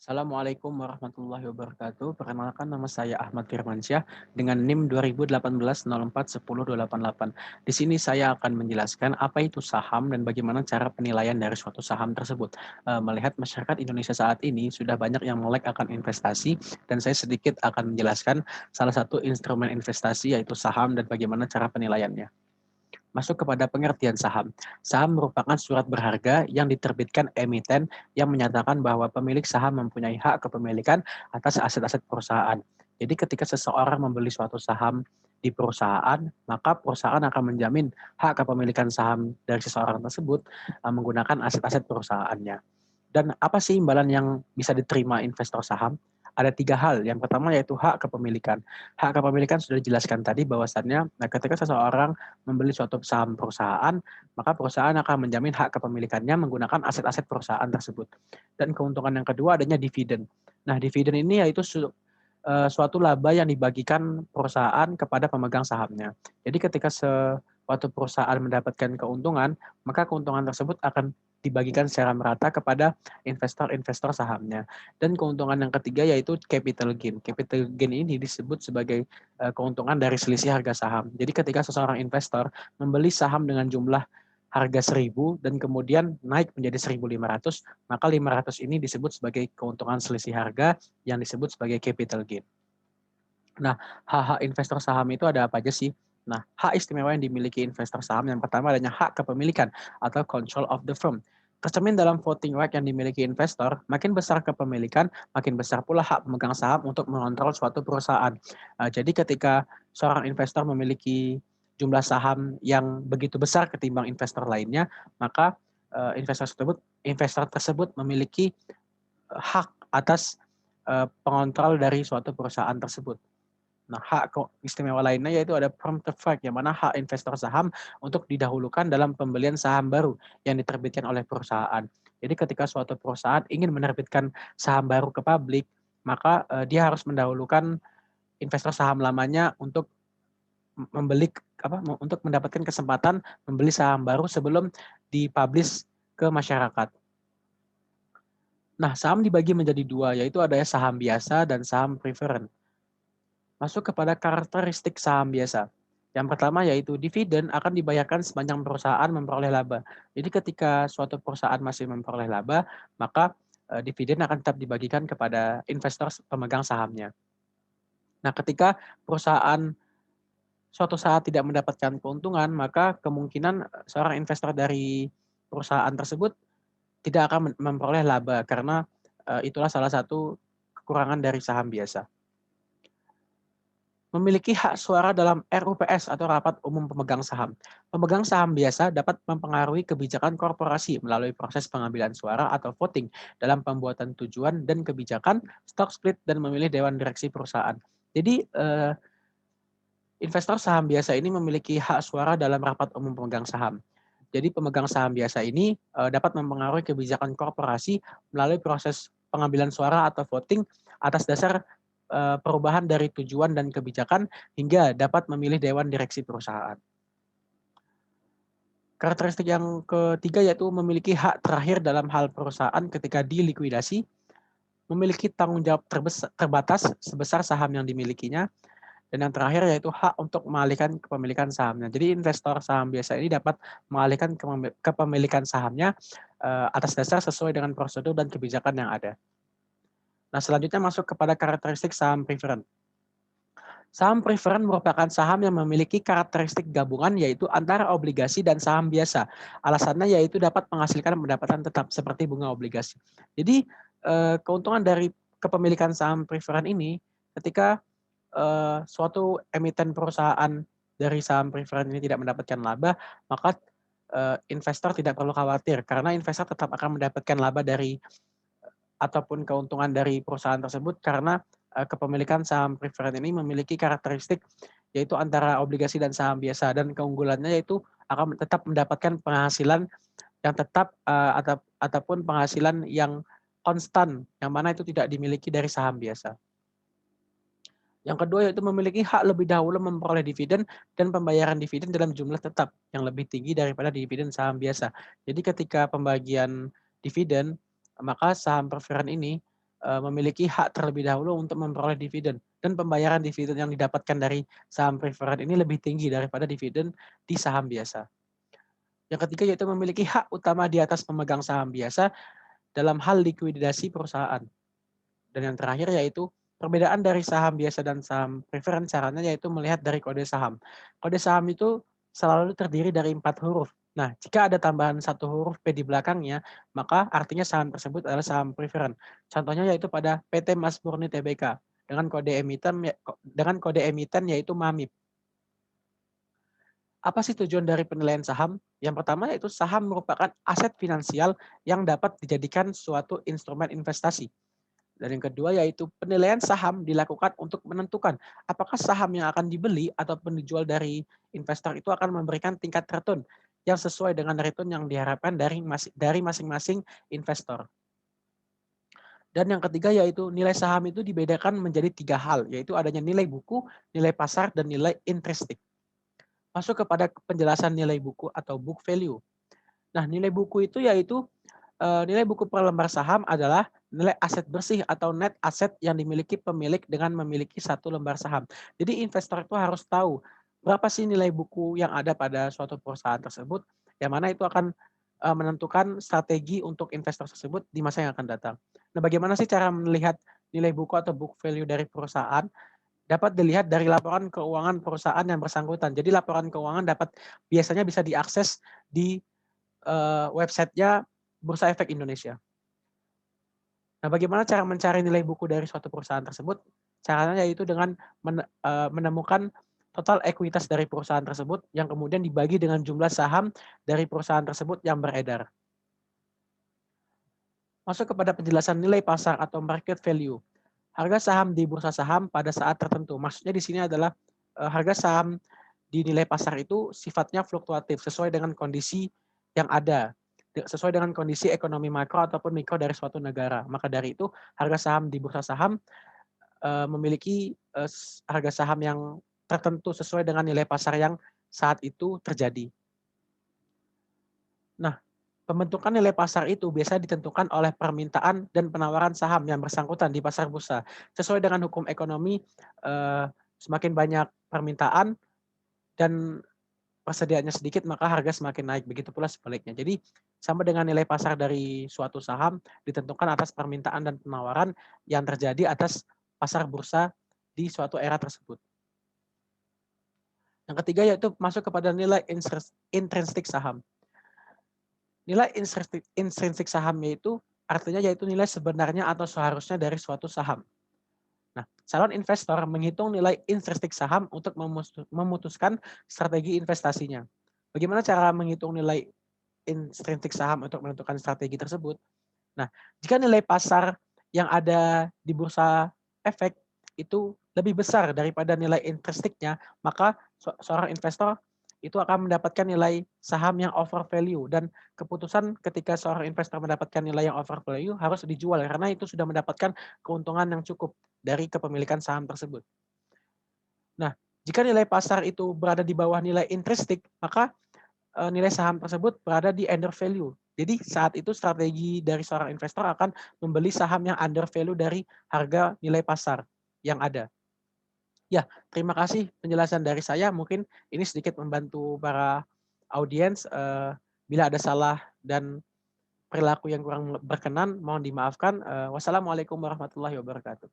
Assalamualaikum warahmatullahi wabarakatuh. Perkenalkan nama saya Ahmad Firmansyah dengan NIM 2018041028. Di sini saya akan menjelaskan apa itu saham dan bagaimana cara penilaian dari suatu saham tersebut. Melihat masyarakat Indonesia saat ini sudah banyak yang melek akan investasi dan saya sedikit akan menjelaskan salah satu instrumen investasi yaitu saham dan bagaimana cara penilaiannya. Masuk kepada pengertian saham. Saham merupakan surat berharga yang diterbitkan emiten yang menyatakan bahwa pemilik saham mempunyai hak kepemilikan atas aset-aset perusahaan. Jadi ketika seseorang membeli suatu saham di perusahaan, maka perusahaan akan menjamin hak kepemilikan saham dari seseorang tersebut menggunakan aset-aset perusahaannya. Dan apa sih imbalan yang bisa diterima investor saham? Ada 3 hal. Yang pertama yaitu hak kepemilikan. Hak kepemilikan sudah dijelaskan tadi bahwasannya ketika seseorang membeli suatu saham perusahaan, maka perusahaan akan menjamin hak kepemilikannya menggunakan aset-aset perusahaan tersebut. Dan keuntungan yang kedua adanya dividen. Nah, dividen ini yaitu suatu laba yang dibagikan perusahaan kepada pemegang sahamnya. Jadi ketika suatu perusahaan mendapatkan keuntungan, maka keuntungan tersebut akan dibagikan secara merata kepada investor-investor sahamnya. Dan keuntungan yang ketiga yaitu capital gain. Capital gain ini disebut sebagai keuntungan dari selisih harga saham. Jadi ketika seseorang investor membeli saham dengan jumlah harga 1.000 dan kemudian naik menjadi 1.500, maka 500 ini disebut sebagai keuntungan selisih harga yang disebut sebagai capital gain. Nah, hak-hak investor saham itu ada apa aja sih? Nah, hak istimewa yang dimiliki investor saham yang pertama adanya hak kepemilikan atau control of the firm. Tercermin dalam voting right yang dimiliki investor, makin besar kepemilikan, makin besar pula hak pemegang saham untuk mengontrol suatu perusahaan. Jadi ketika seorang investor memiliki jumlah saham yang begitu besar ketimbang investor lainnya, maka investor tersebut memiliki hak atas pengontrol dari suatu perusahaan tersebut. Nah, hak istimewa lainnya yaitu ada preemptive right, yang mana hak investor saham untuk didahulukan dalam pembelian saham baru yang diterbitkan oleh perusahaan. Jadi ketika suatu perusahaan ingin menerbitkan saham baru ke publik, maka dia harus mendahulukan investor saham lamanya untuk membeli untuk mendapatkan kesempatan membeli saham baru sebelum dipublish ke masyarakat. Nah, saham dibagi menjadi dua, yaitu ada saham biasa dan saham preferred. Masuk kepada karakteristik saham biasa. Yang pertama yaitu dividen akan dibayarkan sepanjang perusahaan memperoleh laba. Jadi ketika suatu perusahaan masih memperoleh laba, maka dividen akan tetap dibagikan kepada investor pemegang sahamnya. Nah, ketika perusahaan suatu saat tidak mendapatkan keuntungan, maka kemungkinan seorang investor dari perusahaan tersebut tidak akan memperoleh laba karena itulah salah satu kekurangan dari saham biasa. Memiliki hak suara dalam RUPS atau Rapat Umum Pemegang Saham. Pemegang saham biasa dapat mempengaruhi kebijakan korporasi melalui proses pengambilan suara atau voting dalam pembuatan tujuan dan kebijakan, stock split, dan memilih dewan direksi perusahaan. Jadi, investor saham biasa ini memiliki hak suara dalam Rapat Umum Pemegang Saham. Jadi pemegang saham biasa ini dapat mempengaruhi kebijakan korporasi melalui proses pengambilan suara atau voting atas dasar perubahan dari tujuan dan kebijakan hingga dapat memilih dewan direksi perusahaan. Karakteristik yang ketiga yaitu memiliki hak terakhir dalam hal perusahaan ketika dilikuidasi, memiliki tanggung jawab terbatas sebesar saham yang dimilikinya, dan yang terakhir yaitu hak untuk mengalihkan kepemilikan sahamnya. Jadi investor saham biasa ini dapat mengalihkan kepemilikan sahamnya atas dasar sesuai dengan prosedur dan kebijakan yang ada. Nah, selanjutnya masuk kepada karakteristik saham preferred. Saham preferred merupakan saham yang memiliki karakteristik gabungan yaitu antara obligasi dan saham biasa. Alasannya yaitu dapat menghasilkan pendapatan tetap seperti bunga obligasi. Jadi keuntungan dari kepemilikan saham preferred ini ketika suatu emiten perusahaan dari saham preferred ini tidak mendapatkan laba, maka investor tidak perlu khawatir karena investor tetap akan mendapatkan laba dari ataupun keuntungan dari perusahaan tersebut karena kepemilikan saham preferred ini memiliki karakteristik yaitu antara obligasi dan saham biasa, dan keunggulannya yaitu akan tetap mendapatkan penghasilan yang tetap ataupun penghasilan yang konstan yang mana itu tidak dimiliki dari saham biasa. Yang kedua yaitu memiliki hak lebih dahulu memperoleh dividen dan pembayaran dividen dalam jumlah tetap yang lebih tinggi daripada dividen saham biasa. Jadi ketika pembagian dividen, maka saham preferred ini memiliki hak terlebih dahulu untuk memperoleh dividen dan pembayaran dividen yang didapatkan dari saham preferred ini lebih tinggi daripada dividen di saham biasa. Yang ketiga yaitu memiliki hak utama di atas pemegang saham biasa dalam hal likuidasi perusahaan. Dan yang terakhir yaitu perbedaan dari saham biasa dan saham preferred caranya yaitu melihat dari kode saham. Kode saham itu selalu terdiri dari 4 huruf. Nah, jika ada tambahan satu huruf P di belakangnya, maka artinya saham tersebut adalah saham preferred. Contohnya yaitu pada PT Mas Murni Tbk dengan kode emiten yaitu MAMIP. Apa sih tujuan dari penilaian saham? Yang pertama yaitu saham merupakan aset finansial yang dapat dijadikan suatu instrumen investasi. Dan yang kedua yaitu penilaian saham dilakukan untuk menentukan apakah saham yang akan dibeli ataupun dijual dari investor itu akan memberikan tingkat return yang sesuai dengan return yang diharapkan dari masing-masing investor. Dan yang ketiga yaitu nilai saham itu dibedakan menjadi 3 hal, yaitu adanya nilai buku, nilai pasar, dan nilai intrinsic. Masuk kepada penjelasan nilai buku atau book value. Nah, nilai buku itu yaitu nilai buku per lembar saham adalah nilai aset bersih atau net aset yang dimiliki pemilik dengan memiliki satu lembar saham. Jadi investor itu harus tahu berapa sih nilai buku yang ada pada suatu perusahaan tersebut, yang mana itu akan menentukan strategi untuk investor tersebut di masa yang akan datang. Nah, bagaimana sih cara melihat nilai buku atau book value dari perusahaan? Dapat dilihat dari laporan keuangan perusahaan yang bersangkutan. Jadi laporan keuangan biasanya bisa diakses di websitenya Bursa Efek Indonesia. Nah, bagaimana cara mencari nilai buku dari suatu perusahaan tersebut? Caranya yaitu dengan menemukan total ekuitas dari perusahaan tersebut yang kemudian dibagi dengan jumlah saham dari perusahaan tersebut yang beredar. Masuk kepada penjelasan nilai pasar atau market value. Harga saham di bursa saham pada saat tertentu. Maksudnya di sini adalah harga saham di nilai pasar itu sifatnya fluktuatif sesuai dengan kondisi yang ada, sesuai dengan kondisi ekonomi makro ataupun mikro dari suatu negara. Maka dari itu harga saham di bursa saham memiliki harga saham yang tertentu sesuai dengan nilai pasar yang saat itu terjadi. Nah, pembentukan nilai pasar itu biasa ditentukan oleh permintaan dan penawaran saham yang bersangkutan di pasar bursa. Sesuai dengan hukum ekonomi, semakin banyak permintaan dan persediaannya sedikit, maka harga semakin naik. Begitu pula sebaliknya. Jadi, sama dengan nilai pasar dari suatu saham ditentukan atas permintaan dan penawaran yang terjadi atas pasar bursa di suatu era tersebut. Yang ketiga yaitu masuk kepada nilai intrinsik saham. Nilai intrinsik saham yaitu artinya yaitu nilai sebenarnya atau seharusnya dari suatu saham. Nah, calon investor menghitung nilai intrinsik saham untuk memutuskan strategi investasinya. Bagaimana cara menghitung nilai intrinsik saham untuk menentukan strategi tersebut? Nah, jika nilai pasar yang ada di bursa efek itu lebih besar daripada nilai intrinsiknya, maka seorang investor itu akan mendapatkan nilai saham yang over value dan keputusan ketika seorang investor mendapatkan nilai yang over value harus dijual karena itu sudah mendapatkan keuntungan yang cukup dari kepemilikan saham tersebut. Nah, jika nilai pasar itu berada di bawah nilai intrinsik, maka nilai saham tersebut berada di under value. Jadi saat itu strategi dari seorang investor akan membeli saham yang under value dari harga nilai pasar yang ada. Ya, terima kasih penjelasan dari saya. Mungkin ini sedikit membantu para audiens. Bila ada salah dan perilaku yang kurang berkenan, mohon dimaafkan. Wassalamualaikum warahmatullahi wabarakatuh.